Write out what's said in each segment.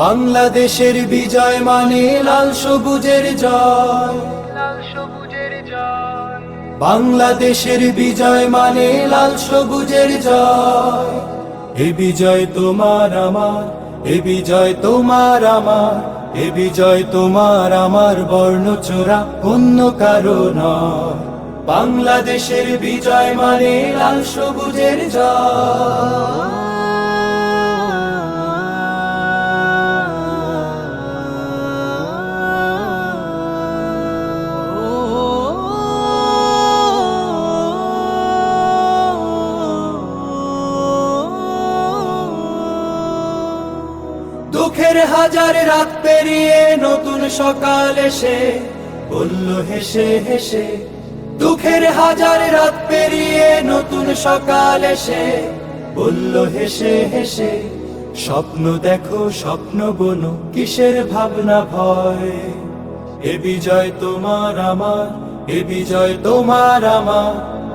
বাংলাদেশের বিজয় মানে লাল সবুজের জয়। বাংলাদেশের বিজয় মানে লাল সবুজের জয়। এ বিজয় তোমার আমার, এ বিজয় তোমার আমার, এ বিজয় তোমার আমার, বর্ণচোরা অন্য কারো নয়। বাংলাদেশের বিজয় মানে লাল সবুজের জয়। দুঃখের হাজার রাত পেরিয়ে নতুন সকাল এসে বলল হেসে হেসে, দুঃখের হাজার রাত পেরিয়ে নতুন সকাল এসে বলল হেসে হেসে, স্বপ্ন দেখো স্বপ্ন বোনো কিসের ভাবনা ভয়। এ বিজয় তোমার আমার, এ বিজয় তোমার আমার,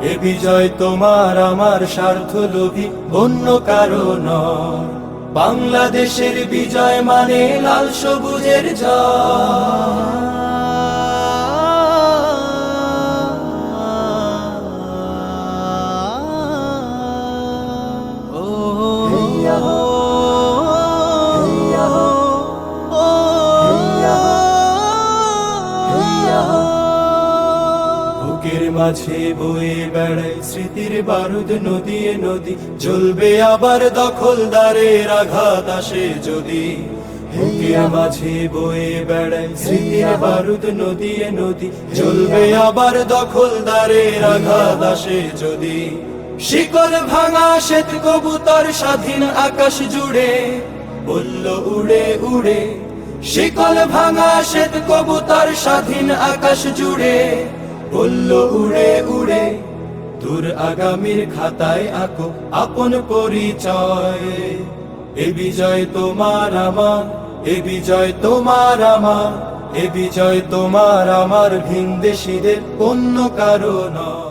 এ বিজয় তোমার আমার, স্বার্থলোভী অন্য কারো নয়। বাংলাদেশের বিজয় মানে লাল সবুজের জয়। বুকের মাঝে বয়ে বেড়ায় স্মৃতির বারুদ নদিয়ে নদী, জ্বলবে আবার দখলদারের আঘাত আসে যদি। বুকের মাঝে বয়ে বেড়ায় স্মৃতির বারুদ নদিয়ে নদী, জ্বলবে আবার দখলদারের আঘাত আসে যদি। শিকল ভাঙা শ্বেত কবুতর স্বাধীন আকাশ জুড়ে বলল উড়ে উড়ে, শিকল ভাঙা শ্বেত কবুতর স্বাধীন আকাশ জুড়ে বলল উড়ে উড়ে। দূর আগামীর খাতায় আঁকো আপন পরিচয়। এ বিজয় তোমার আমার, এ বিজয় তোমার আমার, এ বিজয় তোমার আমার, ভিনদেশীদের অন্য কারো নয়।